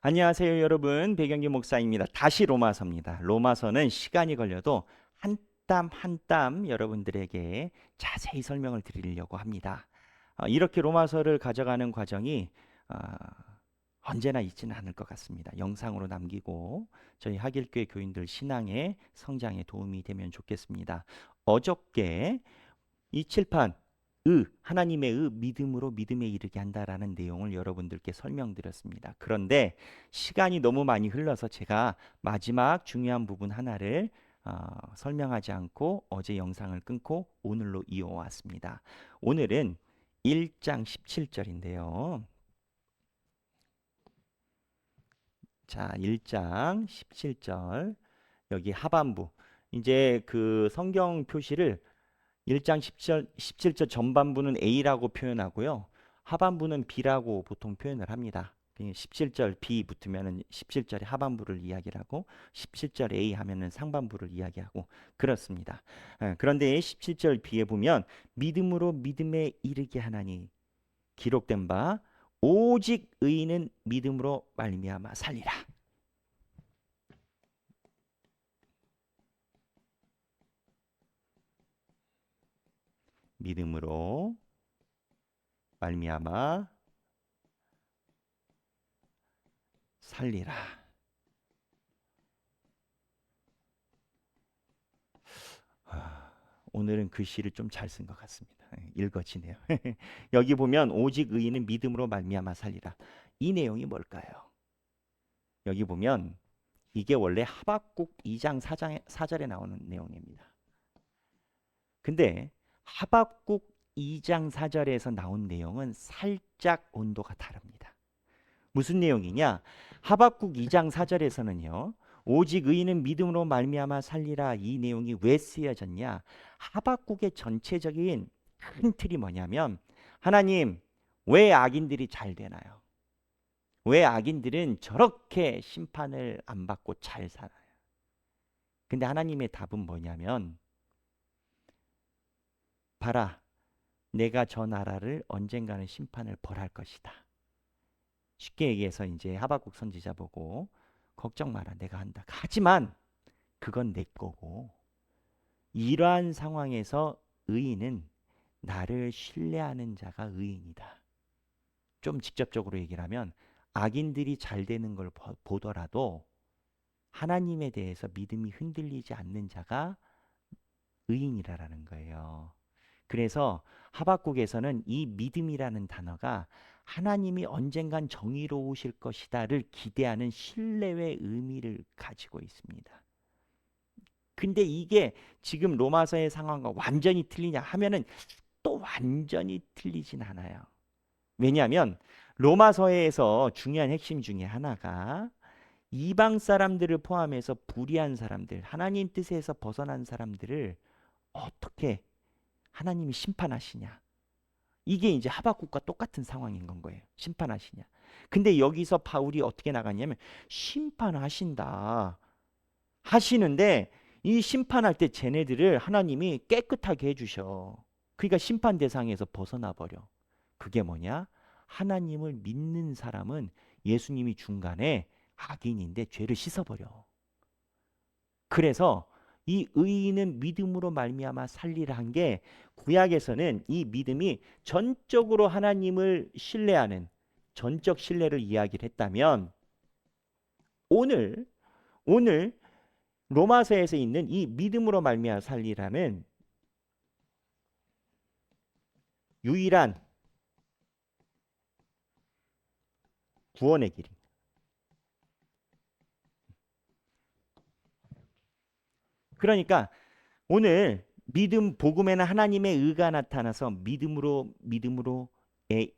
안녕하세요, 여러분. 배경기 목사입니다. 다시 로마서입니다. 로마서는 시간이 걸려도 한 땀 한 땀 여러분들에게 자세히 설명을 드리려고 합니다. 이렇게 로마서를 가져가는 과정이 어, 언제나 있지는 않을 것 같습니다. 영상으로 남기고 저희 하길교회 교인들 신앙의 성장에 도움이 되면 좋겠습니다. 어저께 이 칠판 하나님의 믿음으로 믿음에 이르게 한다라는 내용을 여러분들께 설명드렸습니다. 그런데 시간이 너무 많이 흘러서 제가 마지막 중요한 부분 하나를 설명하지 않고 어제 영상을 끊고 오늘로 이어왔습니다. 오늘은 1장 17절인데요. 자, 1장 17절 여기 하반부 이제 그 성경 표시를 1장 17절 전반부는 A라고 표현하고요. 하반부는 B라고 보통 표현을 합니다. 17절 B 붙으면은 17절의 하반부를 이야기를 하고 17절 A 하면은 상반부를 이야기하고 그렇습니다. 그런데 17절 B에 보면 믿음으로 믿음에 이르게 하나니 기록된 바 오직 의인은 믿음으로 말미암아 살리라. 믿음으로 말미암아 살리라. 오늘은 글씨를 좀 잘 쓴 것 같습니다. 읽어지네요. 여기 보면 오직 의인은 믿음으로 말미암아 살리라. 이 내용이 뭘까요? 여기 보면 이게 원래 하박국 2장 4절에 나오는 내용입니다. 근데 하박국 2장 4절에서 나온 내용은 살짝 온도가 다릅니다. 무슨 내용이냐? 하박국 2장 4절에서는요. 오직 의인은 믿음으로 말미암아 살리라 이 내용이 왜 쓰여졌냐? 하박국의 전체적인 큰 틀이 뭐냐면 하나님 왜 악인들이 잘 되나요? 왜 악인들은 저렇게 심판을 안 받고 잘 살아요? 근데 하나님의 답은 뭐냐면 봐라 내가 저 나라를 언젠가는 심판을 벌할 것이다. 쉽게 얘기해서 이제 하박국 선지자 보고 걱정 마라 내가 한다. 하지만 그건 내 거고 이러한 상황에서 의인은 나를 신뢰하는 자가 의인이다. 좀 직접적으로 얘기를 하면 악인들이 잘 되는 걸 보더라도 하나님에 대해서 믿음이 흔들리지 않는 자가 의인이라는 거예요. 그래서 하박국에서는 이 믿음이라는 단어가 하나님이 언젠간 정의로우실 것이다를 기대하는 신뢰의 의미를 가지고 있습니다. 근데 이게 지금 로마서의 상황과 완전히 틀리냐 하면은 또 완전히 틀리진 않아요. 왜냐하면 로마서에서 중요한 핵심 중에 하나가 이방 사람들을 포함해서 불의한 사람들, 하나님 뜻에서 벗어난 사람들을 어떻게 하나님이 심판하시냐. 이게 이제 하박국과 똑같은 상황인 건 거예요. 심판하시냐. 근데 여기서 바울이 어떻게 나갔냐면 심판하신다. 하시는데 이 심판할 때 쟤네들을 하나님이 깨끗하게 해주셔. 그러니까 심판 대상에서 벗어나 버려. 그게 뭐냐? 하나님을 믿는 사람은 예수님이 중간에 악인인데 죄를 씻어버려. 그래서 이 의인은 믿음으로 말미암아 살리라 한 게 구약에서는 이 믿음이 전적으로 하나님을 신뢰하는 전적 신뢰를 이야기를 했다면 오늘 로마서에서 있는 이 믿음으로 말미암아 살리라는 유일한 구원의 길. 그러니까 오늘 믿음 복음에는 하나님의 의가 나타나서 믿음으로에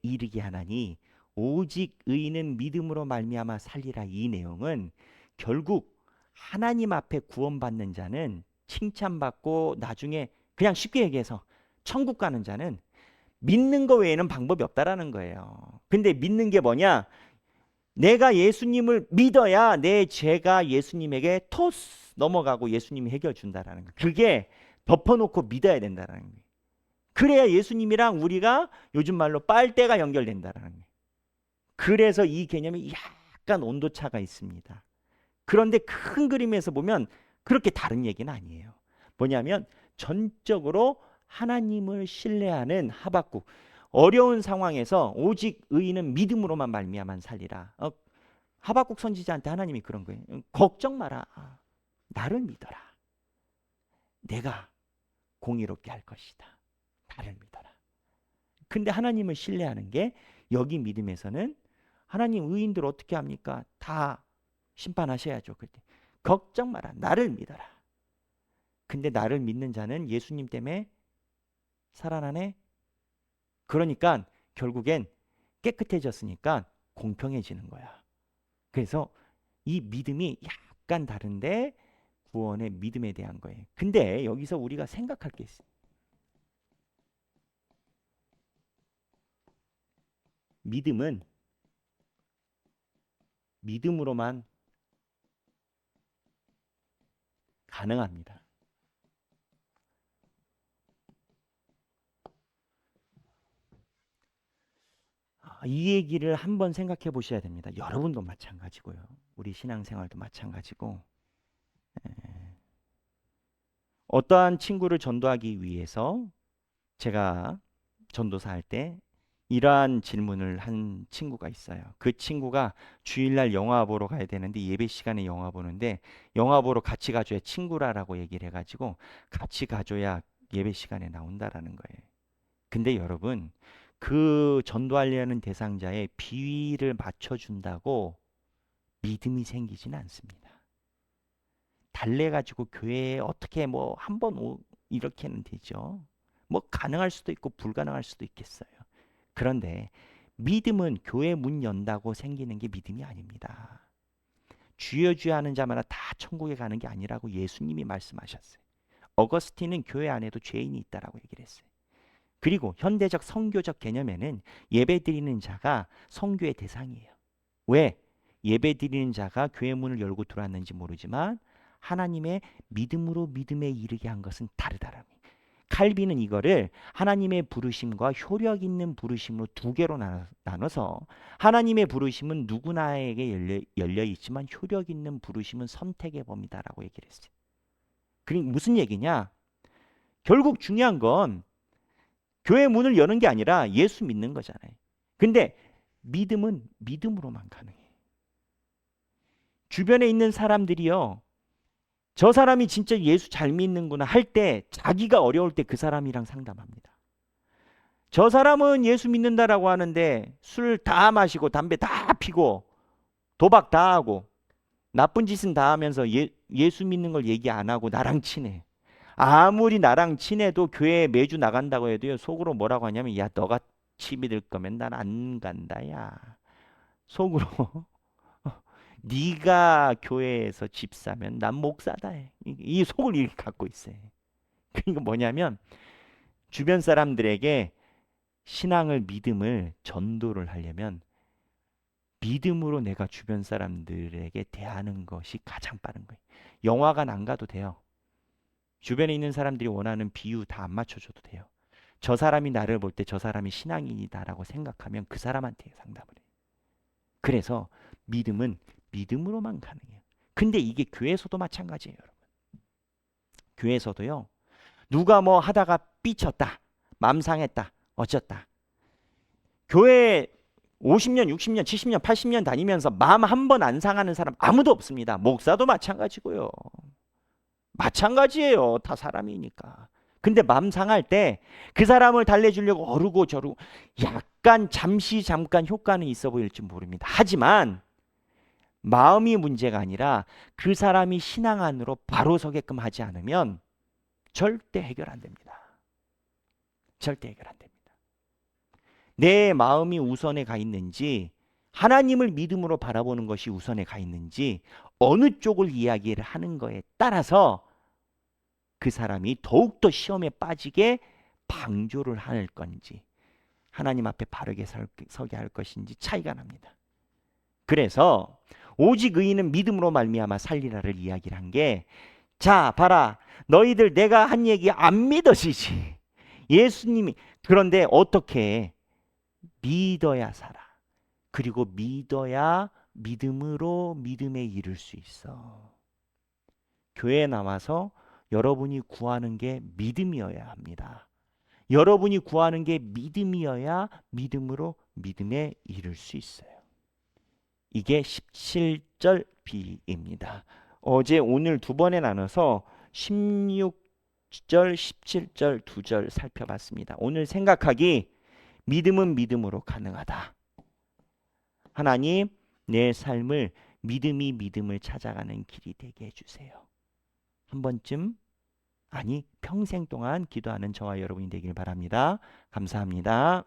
이르게 하나니 오직 의인은 믿음으로 말미암아 살리라 이 내용은 결국 하나님 앞에 구원받는 자는 칭찬받고 나중에 그냥 쉽게 얘기해서 천국 가는 자는 믿는 거 외에는 방법이 없다라는 거예요. 근데 믿는 게 뭐냐? 내가 예수님을 믿어야 내 죄가 예수님에게 토스 넘어가고 예수님이 해결 준다라는 거예요. 그게 덮어놓고 믿어야 된다라는 거예요. 그래야 예수님이랑 우리가 요즘 말로 빨대가 연결된다라는 거예요. 그래서 이 개념이 약간 온도차가 있습니다. 그런데 큰 그림에서 보면 그렇게 다른 얘기는 아니에요. 뭐냐면 전적으로 하나님을 신뢰하는 하박국. 어려운 상황에서 오직 의인은 믿음으로만 말미암아 살리라. 하박국 선지자한테 하나님이 그런 거예요. 걱정 마라. 나를 믿어라. 내가 공의롭게 할 것이다. 나를 믿어라. 근데 하나님을 신뢰하는 게 여기 믿음에서는 하나님 의인들 어떻게 합니까? 다 심판하셔야죠. 그때 걱정 마라. 나를 믿어라. 근데 나를 믿는 자는 예수님 때문에 살아나네. 그러니까 결국엔 깨끗해졌으니까 공평해지는 거야. 그래서 이 믿음이 약간 다른데 구원의 믿음에 대한 거예요. 근데 여기서 우리가 생각할 게 있어요. 믿음은 믿음으로만 가능합니다. 이 얘기를 한번 생각해 보셔야 됩니다. 여러분도 마찬가지고요. 우리 신앙생활도 마찬가지고. 어떠한 친구를 전도하기 위해서 제가 전도사 할 때 이러한 질문을 한 친구가 있어요. 그 친구가 주일날 영화 보러 가야 되는데 예배 시간에 영화 보는데 영화 보러 같이 가줘야 친구라라고 얘기를 해가지고 같이 가줘야 예배 시간에 나온다라는 거예요. 근데 여러분 그 전도하려는 대상자의 비위를 맞춰준다고 믿음이 생기지는 않습니다. 달래가지고 교회에 어떻게 뭐 한번 이렇게는 되죠. 뭐 가능할 수도 있고 불가능할 수도 있겠어요. 그런데 믿음은 교회 문 연다고 생기는 게 믿음이 아닙니다. 주여 주여 하는 자마다 다 천국에 가는 게 아니라고 예수님이 말씀하셨어요. 어거스틴은 교회 안에도 죄인이 있다라고 얘기를 했어요. 그리고 현대적 선교적 개념에는 예배드리는 자가 선교의 대상이에요. 왜? 예배드리는 자가 교회 문을 열고 들어왔는지 모르지만 하나님의 믿음으로 믿음에 이르게 한 것은 다르다라는 거예요. 칼빈은 이거를 하나님의 부르심과 효력 있는 부르심으로 두 개로 나눠서 하나님의 부르심은 누구나에게 열려 있지만 효력 있는 부르심은 선택의 범위다라고 얘기를 했어요. 그러니까 무슨 얘기냐? 결국 중요한 건 교회 문을 여는 게 아니라 예수 믿는 거잖아요. 근데 믿음은 믿음으로만 가능해. 주변에 있는 사람들이요. 저 사람이 진짜 예수 잘 믿는구나 할 때 자기가 어려울 때 그 사람이랑 상담합니다. 저 사람은 예수 믿는다라고 하는데 술 다 마시고 담배 다 피고 도박 다 하고 나쁜 짓은 다 하면서 예수 믿는 걸 얘기 안 하고 나랑 친해. 아무리 나랑 친해도 교회에 매주 나간다고 해도요. 속으로 뭐라고 하냐면 야 너가 치 믿을 거면 난 안 간다 야. 속으로 네가 교회에서 집 사면 난 목사다 해. 이 속을 이렇게 갖고 있어요. 그러니까 뭐냐면 주변 사람들에게 신앙을 믿음을 전도를 하려면 믿음으로 내가 주변 사람들에게 대하는 것이 가장 빠른 거예요. 영화관 안 가도 돼요. 주변에 있는 사람들이 원하는 비유 다 안 맞춰줘도 돼요. 저 사람이 나를 볼 때 저 사람이 신앙인이다라고 생각하면 그 사람한테 상담을 해요. 그래서 믿음은 믿음으로만 가능해요. 근데 이게 교회에서도 마찬가지예요, 여러분. 교회에서도요. 누가 뭐 하다가 삐쳤다. 맘 상했다. 어쩌다. 교회 50년, 60년, 70년, 80년 다니면서 마음 한 번 안 상하는 사람 아무도 없습니다. 목사도 마찬가지고요. 마찬가지예요. 다 사람이니까. 근데 맘 상할 때 그 사람을 달래주려고 어르고 저르고 약간 잠깐 효과는 있어 보일지 모릅니다. 하지만 마음이 문제가 아니라 그 사람이 신앙 안으로 바로 서게끔 하지 않으면 절대 해결 안 됩니다. 절대 해결 안 됩니다. 내 마음이 우선에 가 있는지 하나님을 믿음으로 바라보는 것이 우선에 가 있는지 어느 쪽을 이야기를 하는 거에 따라서 그 사람이 더욱더 시험에 빠지게 방조를 할 건지 하나님 앞에 바르게 서게 할 것인지 차이가 납니다. 그래서 오직 의인은 믿음으로 말미암아 살리라를 이야기를 한 게 자 봐라 너희들 내가 한 얘기 안 믿어지지. 예수님이 그런데 어떻게 믿어야 살아. 그리고 믿어야 믿음으로 믿음에 이를 수 있어. 교회에 나와서 여러분이 구하는 게 믿음이어야 합니다. 여러분이 구하는 게 믿음이어야 믿음으로 믿음에 이를 수 있어요. 이게 17절 비입니다. 어제 오늘 두 번에 나눠서 16절, 17절 두 절 살펴봤습니다. 오늘 생각하기 믿음은 믿음으로 가능하다. 하나님, 내 삶을 믿음이 믿음을 찾아가는 길이 되게 해주세요. 한 번쯤, 아니 평생 동안 기도하는 저와 여러분이 되길 바랍니다. 감사합니다.